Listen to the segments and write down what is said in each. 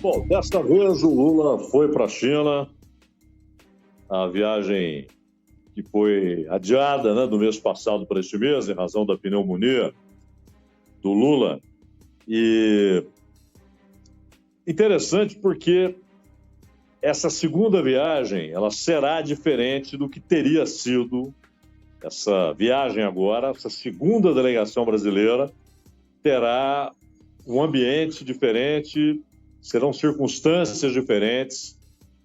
Bom, desta vez o Lula foi para a China, a viagem que foi adiada, né, do mês passado para este mês, em razão da pneumonia do Lula. E interessante porque essa segunda viagem, ela será diferente do que teria sido essa viagem agora. Essa segunda delegação brasileira terá um ambiente diferente, serão circunstâncias diferentes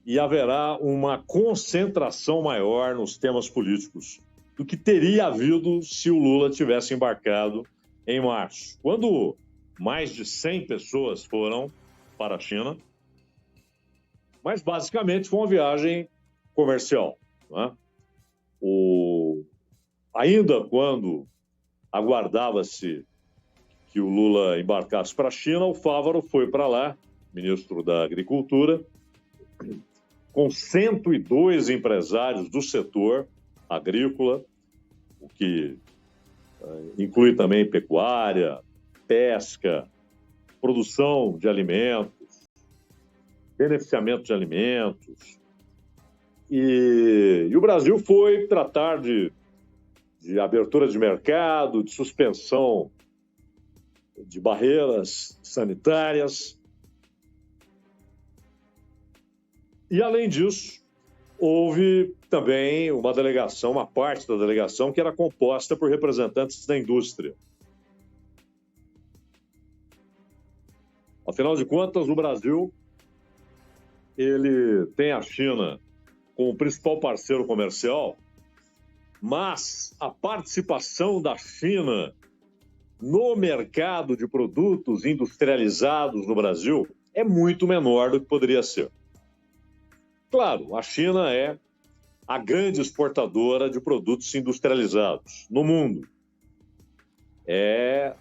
e haverá uma concentração maior nos temas políticos do que teria havido se o Lula tivesse embarcado em março, quando mais de 100 pessoas foram para a China, mas basicamente foi uma viagem comercial, né? Ainda quando aguardava-se que o Lula embarcasse para a China, o Fávaro foi para lá, ministro da Agricultura, com 102 empresários do setor agrícola, o que inclui também pecuária, pesca, produção de alimentos, beneficiamento de alimentos. E o Brasil foi tratar de abertura de mercado, de suspensão de barreiras sanitárias. E, além disso, houve também uma delegação, uma parte da delegação, que era composta por representantes da indústria. Afinal de contas, o Brasil ele tem a China como principal parceiro comercial, mas a participação da China no mercado de produtos industrializados no Brasil é muito menor do que poderia ser. Claro, a China é a grande exportadora de produtos industrializados no mundo. É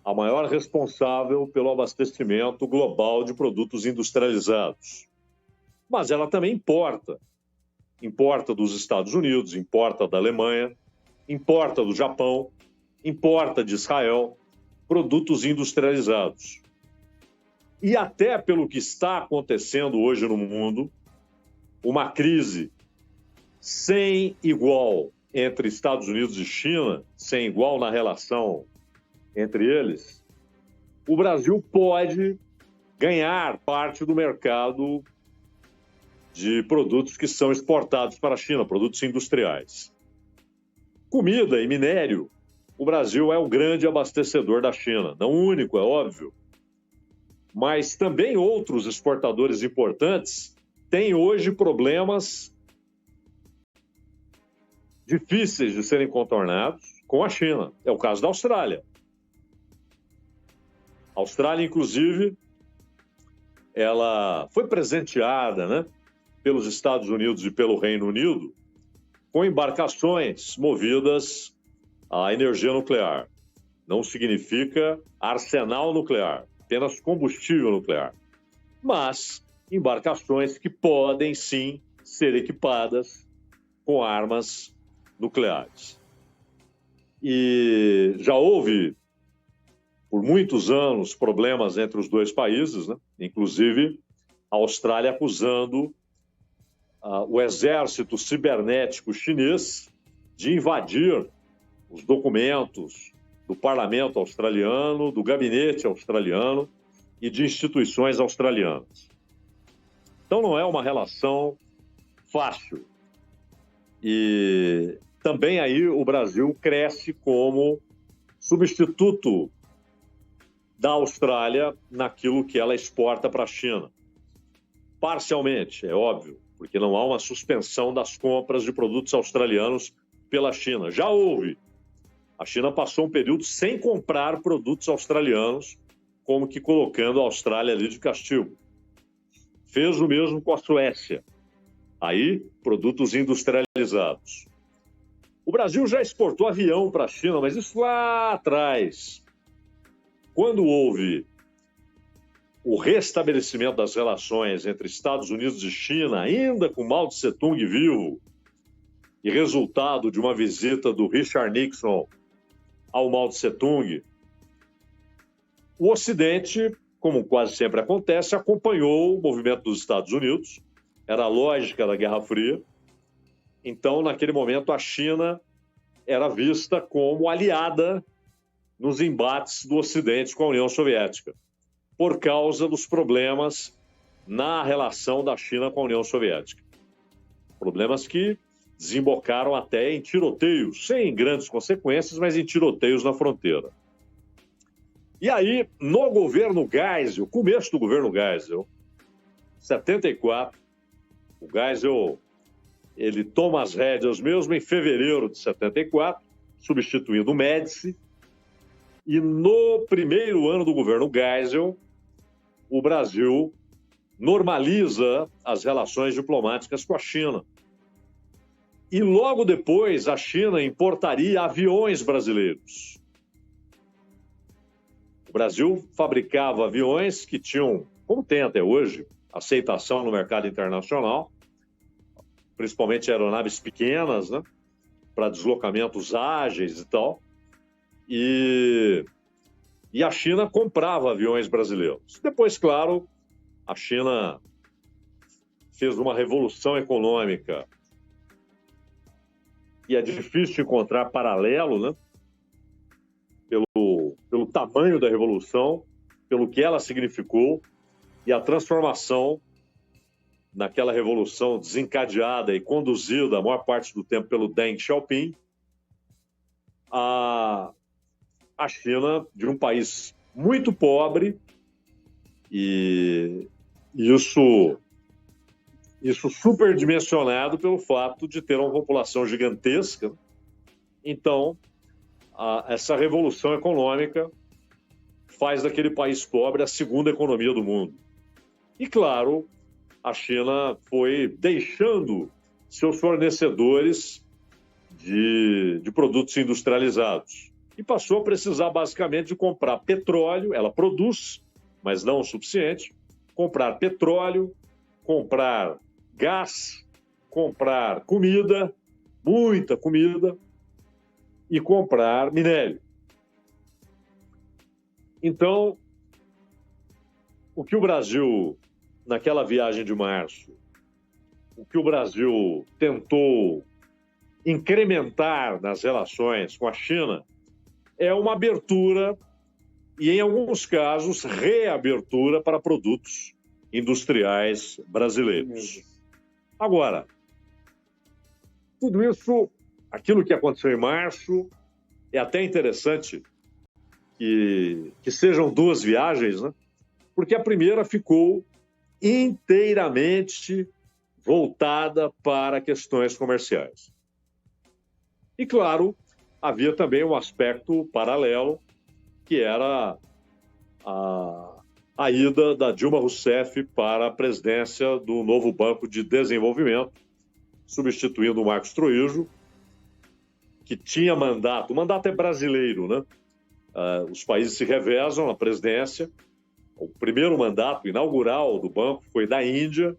a maior responsável pelo abastecimento global de produtos industrializados. Mas ela também importa. Importa dos Estados Unidos, importa da Alemanha, importa do Japão, importa de Israel produtos industrializados. E até pelo que está acontecendo hoje no mundo, uma crise sem igual entre Estados Unidos e China, sem igual na relação entre eles, o Brasil pode ganhar parte do mercado de produtos que são exportados para a China, produtos industriais. Comida e minério, o Brasil é o grande abastecedor da China, não o único, é óbvio, mas também outros exportadores importantes têm hoje problemas difíceis de serem contornados com a China. É o caso da Austrália. A Austrália, inclusive, ela foi presenteada, né, pelos Estados Unidos e pelo Reino Unido com embarcações movidas à energia nuclear. Não significa arsenal nuclear, apenas combustível nuclear. Mas embarcações que podem, sim, ser equipadas com armas nucleares. E já houve, por muitos anos, problemas entre os dois países, né? Inclusive a Austrália acusando o exército cibernético chinês de invadir os documentos do parlamento australiano, do gabinete australiano e de instituições australianas. Então não é uma relação fácil. E também aí o Brasil cresce como substituto da Austrália naquilo que ela exporta para a China. Parcialmente, é óbvio, porque não há uma suspensão das compras de produtos australianos pela China. Já houve. A China passou um período sem comprar produtos australianos, como que colocando a Austrália ali de castigo. Fez o mesmo com a Suécia. Aí, produtos industrializados. O Brasil já exportou avião para a China, mas isso lá atrás. Quando houve o restabelecimento das relações entre Estados Unidos e China, ainda com Mao Tse-tung vivo, e resultado de uma visita do Richard Nixon ao Mao Tse-tung, o Ocidente como quase sempre acontece, acompanhou o movimento dos Estados Unidos, era a lógica da Guerra Fria. Então, naquele momento, a China era vista como aliada nos embates do Ocidente com a União Soviética, por causa dos problemas na relação da China com a União Soviética. Problemas que desembocaram até em tiroteios, sem grandes consequências, mas em tiroteios na fronteira. E aí, no governo Geisel, começo do governo Geisel, 74, o Geisel, ele toma as rédeas mesmo em fevereiro de 74, substituindo o Médici, e no primeiro ano do governo Geisel, o Brasil normaliza as relações diplomáticas com a China. E logo depois, a China importaria aviões brasileiros. O Brasil fabricava aviões que tinham, como tem até hoje, aceitação no mercado internacional, principalmente aeronaves pequenas, né, para deslocamentos ágeis e tal. E a China comprava aviões brasileiros. Depois, claro, a China fez uma revolução econômica e é difícil encontrar paralelo, né? Pelo tamanho da revolução, pelo que ela significou e a transformação naquela revolução desencadeada e conduzida a maior parte do tempo pelo Deng Xiaoping, a China, de um país muito pobre, e isso superdimensionado pelo fato de ter uma população gigantesca. Então, essa revolução econômica faz daquele país pobre a segunda economia do mundo. E, claro, a China foi deixando seus fornecedores de produtos industrializados e passou a precisar, basicamente, de comprar petróleo. Ela produz, mas não o suficiente, comprar petróleo, comprar gás, comprar comida, muita comida, e comprar minério. Então, o que o Brasil, naquela viagem de março, o que o Brasil tentou incrementar nas relações com a China é uma abertura e, em alguns casos, reabertura para produtos industriais brasileiros. Agora, tudo isso, aquilo que aconteceu em março, é até interessante que sejam duas viagens, né? Porque a primeira ficou inteiramente voltada para questões comerciais. E, claro, havia também um aspecto paralelo, que era a ida da Dilma Rousseff para a presidência do novo Banco de Desenvolvimento, substituindo o Marcos Troíjo, que tinha mandato. O mandato é brasileiro, né? Os países se revezam na presidência. O primeiro mandato inaugural do banco foi da Índia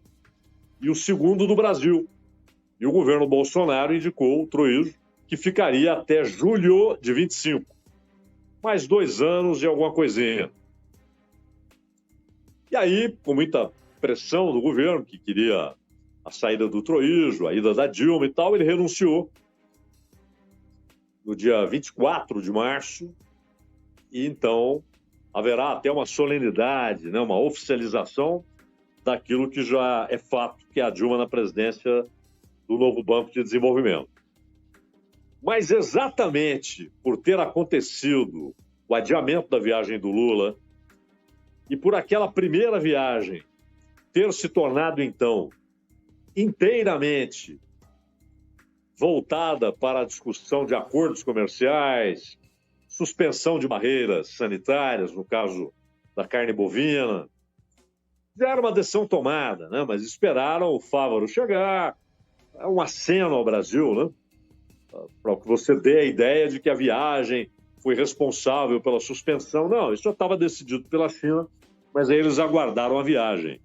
e o segundo do Brasil. E o governo Bolsonaro indicou o Troíjo, que ficaria até julho de 25. Mais 2 anos e alguma coisinha. E aí, com muita pressão do governo, que queria a saída do Troíjo, a ida da Dilma e tal, ele renunciou no dia 24 de março. E então haverá até uma solenidade, né, uma oficialização daquilo que já é fato, que é a Dilma na presidência do novo Banco de Desenvolvimento. Mas exatamente por ter acontecido o adiamento da viagem do Lula e por aquela primeira viagem ter se tornado, então, inteiramente voltada para a discussão de acordos comerciais, suspensão de barreiras sanitárias, no caso da carne bovina, já era uma decisão tomada, né? Mas esperaram o Fávaro chegar, é um aceno ao Brasil, né? Para que você dê a ideia de que a viagem foi responsável pela suspensão. Não, isso já estava decidido pela China, mas aí eles aguardaram a viagem.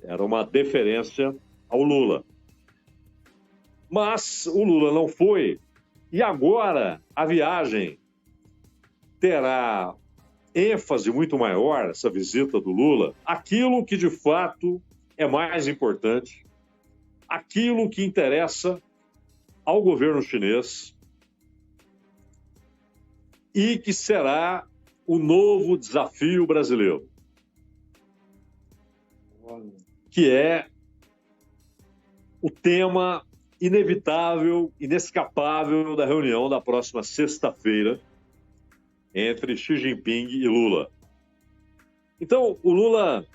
Era uma deferência ao Lula. Mas o Lula não foi, e agora a viagem terá ênfase muito maior, essa visita do Lula, aquilo que de fato é mais importante, aquilo que interessa ao governo chinês e que será o novo desafio brasileiro, que é o tema inevitável, inescapável da reunião da próxima sexta-feira entre Xi Jinping e Lula. Então, o Lula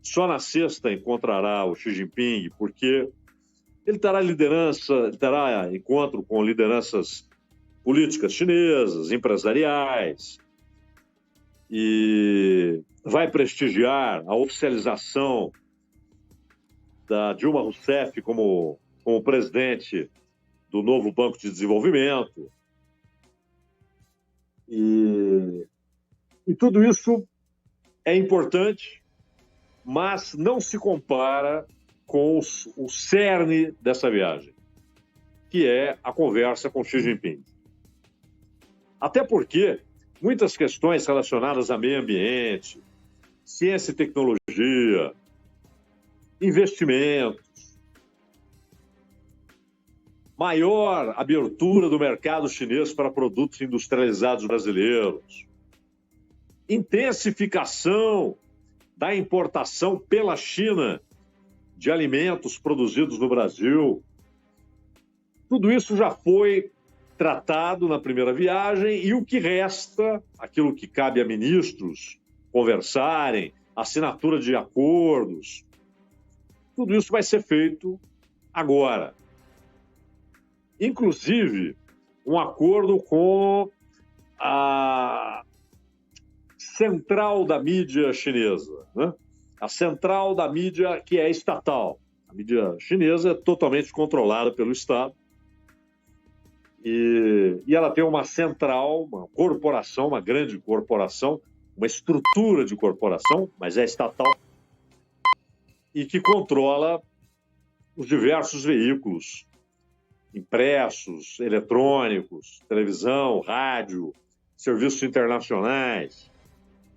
só na sexta encontrará o Xi Jinping, porque ele terá encontro com lideranças políticas chinesas, empresariais, e vai prestigiar a oficialização da Dilma Rousseff como presidente do novo Banco de Desenvolvimento. E tudo isso é importante, mas não se compara com o cerne dessa viagem, que é a conversa com Xi Jinping. Até porque muitas questões relacionadas a meio ambiente, ciência e tecnologia, investimentos, maior abertura do mercado chinês para produtos industrializados brasileiros, intensificação da importação pela China de alimentos produzidos no Brasil. Tudo isso já foi tratado na primeira viagem e o que resta, aquilo que cabe a ministros conversarem, assinatura de acordos, tudo isso vai ser feito agora. Inclusive, um acordo com a central da mídia chinesa, né? A central da mídia que é estatal. A mídia chinesa é totalmente controlada pelo Estado e ela tem uma central, uma corporação, uma grande corporação, uma estrutura de corporação, mas é estatal, e que controla os diversos veículos impressos, eletrônicos, televisão, rádio, serviços internacionais.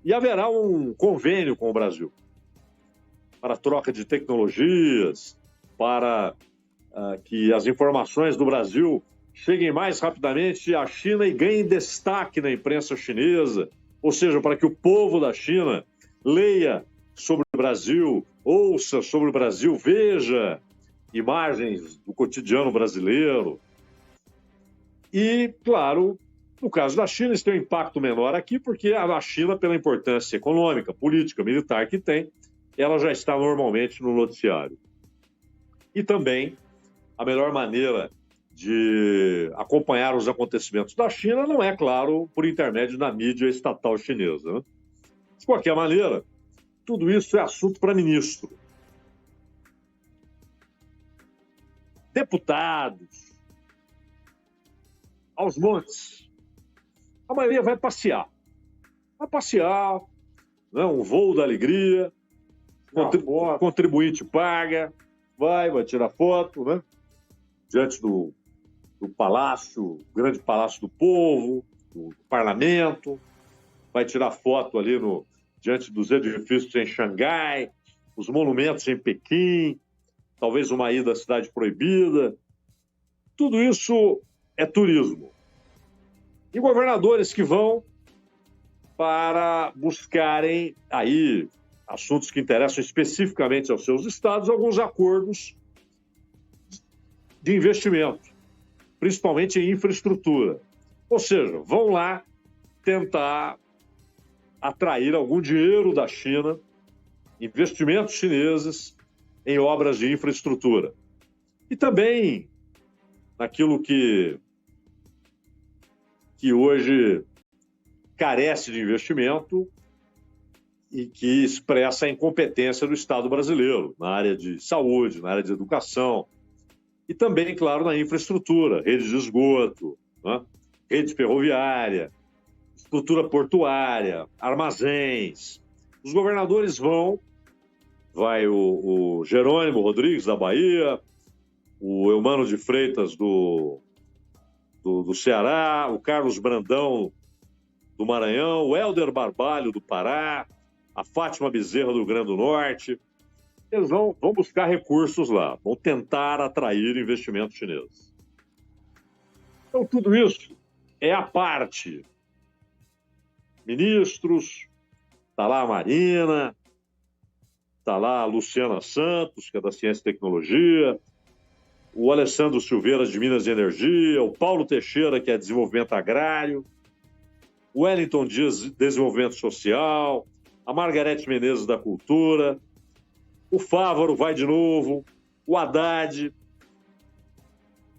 E haverá um convênio com o Brasil para troca de tecnologias, para que as informações do Brasil cheguem mais rapidamente à China e ganhem destaque na imprensa chinesa, ou seja, para que o povo da China leia sobre o Brasil, ouça sobre o Brasil, veja imagens do cotidiano brasileiro. E, claro, no caso da China, isso tem um impacto menor aqui, porque a China, pela importância econômica, política, militar que tem, ela já está normalmente no noticiário. E também, a melhor maneira de acompanhar os acontecimentos da China não é, claro, por intermédio da mídia estatal chinesa, né? De qualquer maneira, tudo isso é assunto para ministro. Deputados, aos montes, a maioria vai passear. Vai passear, né? Um voo da alegria, contribuinte paga, vai tirar foto, né? Diante do palácio, grande palácio do povo, do parlamento, vai tirar foto ali diante dos edifícios em Xangai, os monumentos em Pequim, talvez uma ida à Cidade Proibida. Tudo isso é turismo. E governadores que vão para buscarem aí assuntos que interessam especificamente aos seus estados, alguns acordos de investimento, principalmente em infraestrutura. Ou seja, vão lá tentar atrair algum dinheiro da China, investimentos chineses em obras de infraestrutura. E também naquilo que hoje carece de investimento e que expressa a incompetência do Estado brasileiro na área de saúde, na área de educação e também, claro, na infraestrutura, rede de esgoto, né? Rede ferroviária, estrutura portuária, armazéns. Os governadores vai o Jerônimo Rodrigues, da Bahia, o Eumano de Freitas, do Ceará, o Carlos Brandão, do Maranhão, o Helder Barbalho, do Pará, a Fátima Bezerra, do Rio Grande do Norte. Eles vão buscar recursos lá, vão tentar atrair investimentos chineses. Então, tudo isso é a parte. Ministros, está lá a Marina, está lá a Luciana Santos, que é da Ciência e Tecnologia, o Alessandro Silveira, de Minas e Energia, o Paulo Teixeira, que é Desenvolvimento Agrário, o Wellington Dias, Desenvolvimento Social, a Margarete Menezes, da Cultura, o Fávaro vai de novo, o Haddad,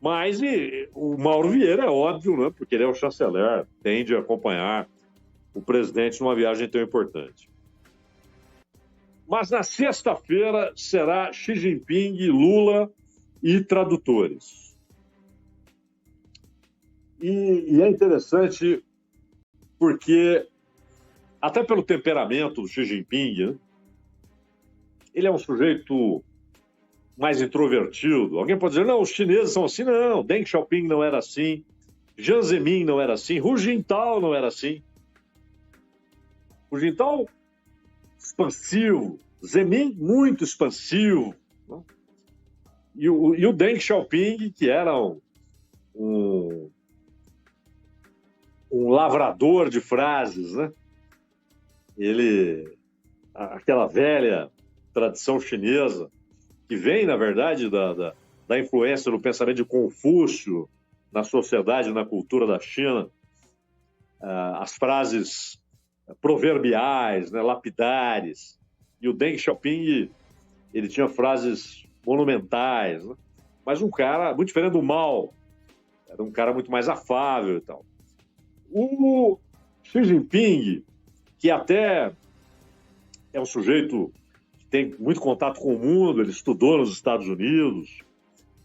mas o Mauro Vieira é óbvio, né? Porque ele é o chanceler, tem de acompanhar o presidente numa viagem tão importante. Mas na sexta-feira será Xi Jinping, Lula e tradutores. E é interessante porque, até pelo temperamento do Xi Jinping, né? Ele é um sujeito mais introvertido. Alguém pode dizer, não, os chineses são assim. Não, Deng Xiaoping não era assim, Jiang Zemin não era assim, Hu Jintao não era assim. Hu Jintao, expansivo, Zemin, muito expansivo. Né? E o Deng Xiaoping, que era um lavrador de frases, né? Aquela velha tradição chinesa, que vem, na verdade, da influência do pensamento de Confúcio na sociedade e na cultura da China, as frases proverbiais, né, lapidares. E o Deng Xiaoping, ele tinha frases monumentais, né? Mas um cara muito diferente do Mao, era um cara muito mais afável e tal. O Xi Jinping, que até é um sujeito que tem muito contato com o mundo, ele estudou nos Estados Unidos,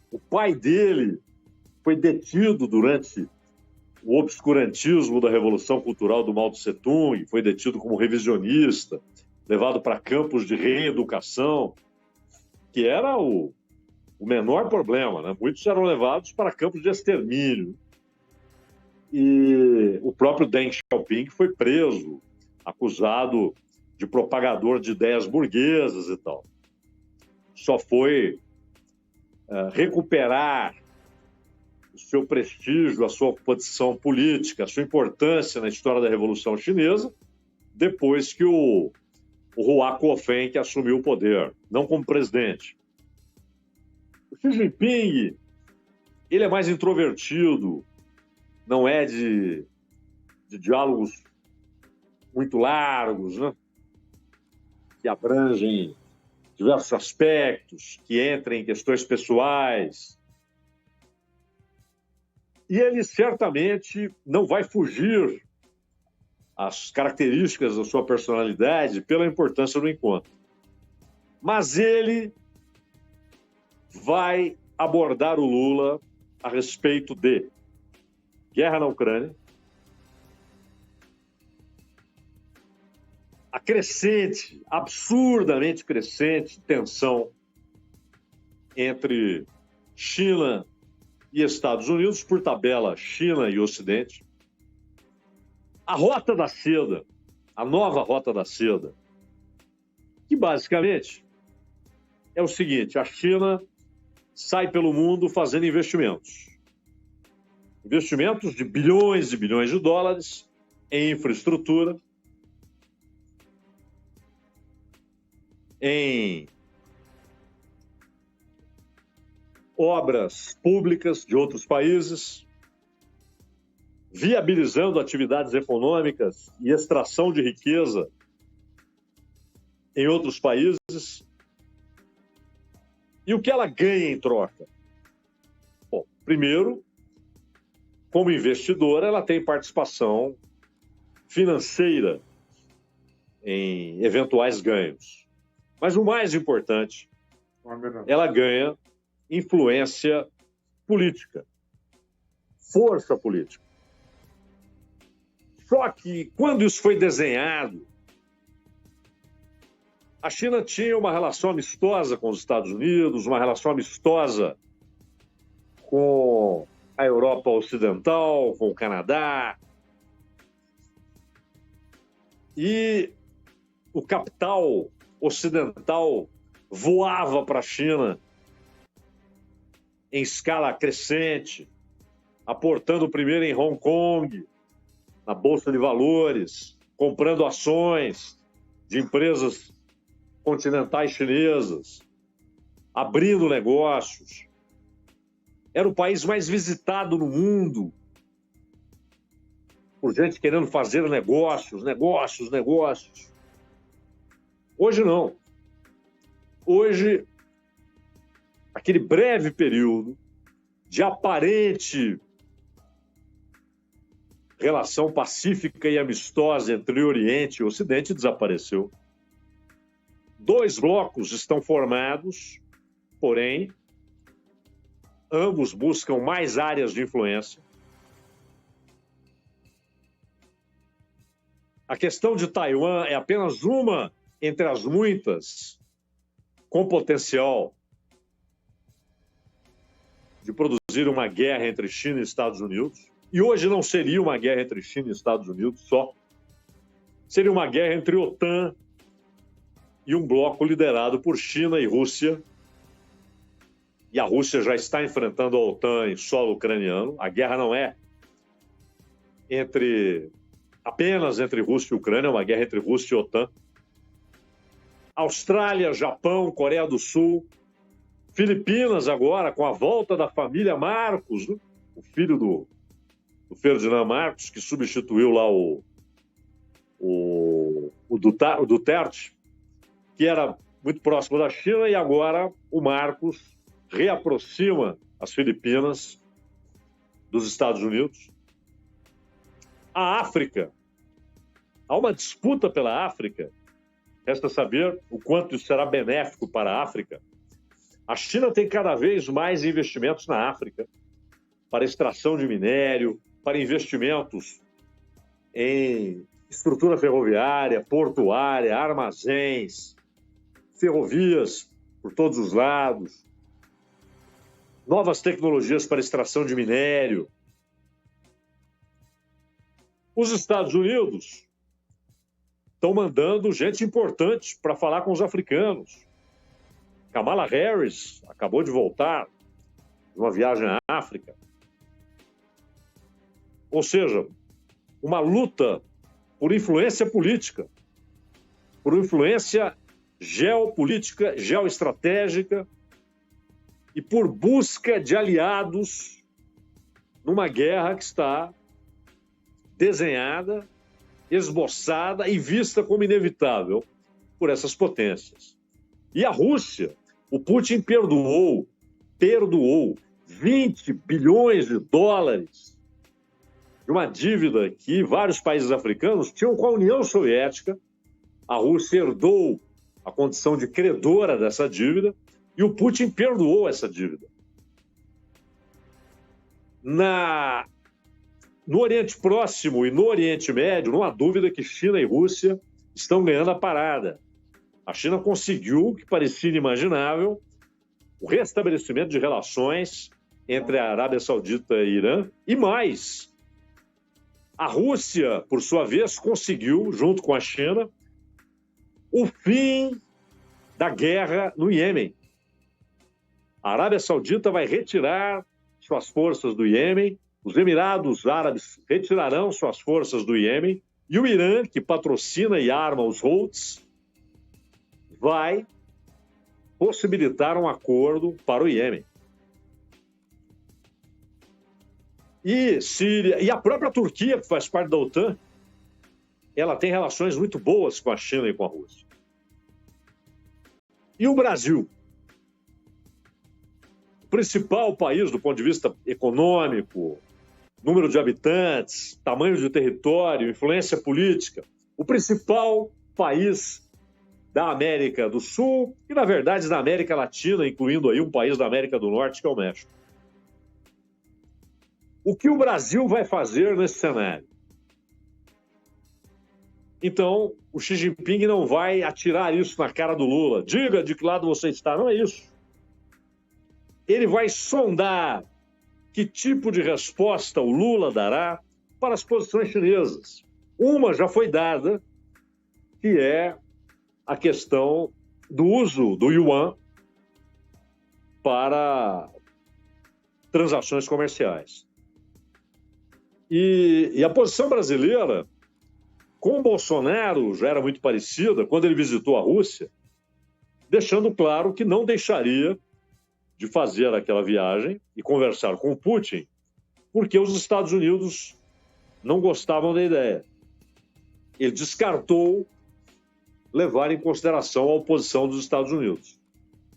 o pai dele foi detido durante o obscurantismo da Revolução Cultural do Mao Tse-tung, foi detido como revisionista, levado para campos de reeducação, que era o menor problema, né? Muitos eram levados para campos de extermínio. E o próprio Deng Xiaoping foi preso, acusado de propagador de ideias burguesas e tal. Só foi recuperar o seu prestígio, a sua posição política, a sua importância na história da Revolução Chinesa, depois que o Hua Guofeng que assumiu o poder, não como presidente. O Xi Jinping, ele é mais introvertido, não é de diálogos muito largos, né? Que abrangem diversos aspectos, que entram em questões pessoais. E ele certamente não vai fugir às características da sua personalidade pela importância do encontro. Mas ele vai abordar o Lula a respeito de guerra na Ucrânia, a crescente, absurdamente crescente tensão entre China e Estados Unidos, por tabela China e Ocidente, a Rota da Seda, a nova Rota da Seda, que basicamente é o seguinte: a China sai pelo mundo fazendo investimentos de bilhões e bilhões de dólares em infraestrutura, em obras públicas de outros países, viabilizando atividades econômicas e extração de riqueza em outros países. E o que ela ganha em troca? Bom, primeiro, como investidora, ela tem participação financeira em eventuais ganhos. Mas o mais importante, ela ganha influência política, força política. Só que, quando isso foi desenhado, a China tinha uma relação amistosa com os Estados Unidos, uma relação amistosa com a Europa Ocidental, com o Canadá. e o capital ocidental voava para a China em escala crescente, aportando primeiro em Hong Kong, na Bolsa de Valores, comprando ações de empresas continentais chinesas, abrindo negócios. Era o país mais visitado no mundo por gente querendo fazer negócios. Hoje não. Hoje, aquele breve período de aparente relação pacífica e amistosa entre Oriente e Ocidente desapareceu. 2 blocos estão formados, porém, ambos buscam mais áreas de influência. A questão de Taiwan é apenas uma entre as muitas com potencial de produzir uma guerra entre China e Estados Unidos. E hoje não seria uma guerra entre China e Estados Unidos só. Seria uma guerra entre OTAN e um bloco liderado por China e Rússia. E a Rússia já está enfrentando a OTAN em solo ucraniano. A guerra não é apenas entre Rússia e Ucrânia, é uma guerra entre Rússia e OTAN. Austrália, Japão, Coreia do Sul, Filipinas agora, com a volta da família Marcos, né? O filho do Ferdinand Marcos, que substituiu lá o Duterte, que era muito próximo da China, e agora o Marcos reaproxima as Filipinas dos Estados Unidos. A África, há uma disputa pela África. Resta saber o quanto isso será benéfico para a África. A China tem cada vez mais investimentos na África para extração de minério, para investimentos em estrutura ferroviária, portuária, armazéns, ferrovias por todos os lados, novas tecnologias para extração de minério. Os Estados Unidos estão mandando gente importante para falar com os africanos. Kamala Harris acabou de voltar de uma viagem à África. Ou seja, uma luta por influência política, por influência geopolítica, geoestratégica e por busca de aliados numa guerra que está desenhada, esboçada e vista como inevitável por essas potências. E a Rússia, o Putin perdoou 20 bilhões de dólares de uma dívida que vários países africanos tinham com a União Soviética. A Rússia herdou a condição de credora dessa dívida e o Putin perdoou essa dívida. No Oriente Próximo e no Oriente Médio, não há dúvida que China e Rússia estão ganhando a parada. A China conseguiu, o que parecia inimaginável, o restabelecimento de relações entre a Arábia Saudita e Irã, e mais. A Rússia, por sua vez, conseguiu, junto com a China, o fim da guerra no Iêmen. A Arábia Saudita vai retirar suas forças do Iêmen, os Emirados Árabes retirarão suas forças do Iêmen, e o Irã, que patrocina e arma os Houthis, vai possibilitar um acordo para o Iêmen. E Síria, e a própria Turquia, que faz parte da OTAN, ela tem relações muito boas com a China e com a Rússia. E o Brasil? O principal país do ponto de vista econômico, número de habitantes, tamanho de território, influência política, o principal país da América do Sul e, na verdade, da América Latina, incluindo aí um país da América do Norte, que é o México. O que o Brasil vai fazer nesse cenário? Então, o Xi Jinping não vai atirar isso na cara do Lula. Diga de que lado você está. Não é isso. Ele vai sondar que tipo de resposta o Lula dará para as posições chinesas. Uma já foi dada que é a questão do uso do yuan para transações comerciais. E a posição brasileira, com o Bolsonaro, já era muito parecida quando ele visitou a Rússia, deixando claro que não deixaria de fazer aquela viagem e conversar com o Putin, porque os Estados Unidos não gostavam da ideia. Ele descartou levar em consideração a oposição dos Estados Unidos.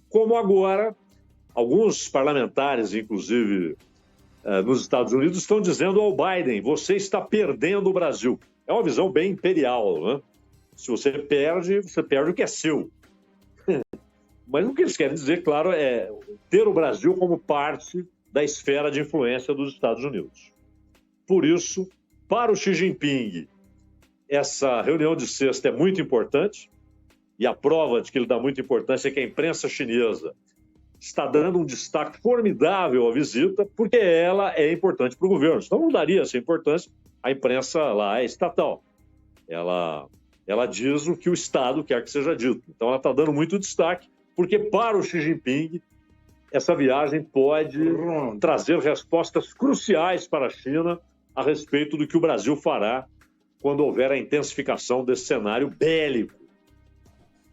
Como agora, alguns parlamentares, inclusive nos Estados Unidos, estão dizendo ao Biden: você está perdendo o Brasil. É uma visão bem imperial, né? Se você perde o que é seu. Mas o que eles querem dizer, claro, é ter o Brasil como parte da esfera de influência dos Estados Unidos. Por isso, para o Xi Jinping, essa reunião de sexta é muito importante, e a prova de que ele dá muita importância é que a imprensa chinesa está dando um destaque formidável à visita, porque ela é importante para o governo. Senão não daria essa importância, a imprensa lá é estatal. Ela diz o que o Estado quer que seja dito. Então ela está dando muito destaque, porque para o Xi Jinping, essa viagem pode trazer respostas cruciais para a China a respeito do que o Brasil fará quando houver a intensificação desse cenário bélico.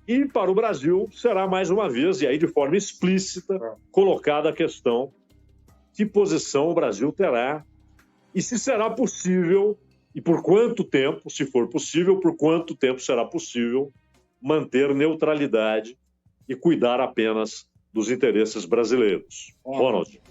E para o Brasil será mais uma vez, e aí de forma explícita, colocada a questão: que posição o Brasil terá e se será possível, e por quanto tempo, se for possível, por quanto tempo será possível manter neutralidade e cuidar apenas dos interesses brasileiros. Ronald.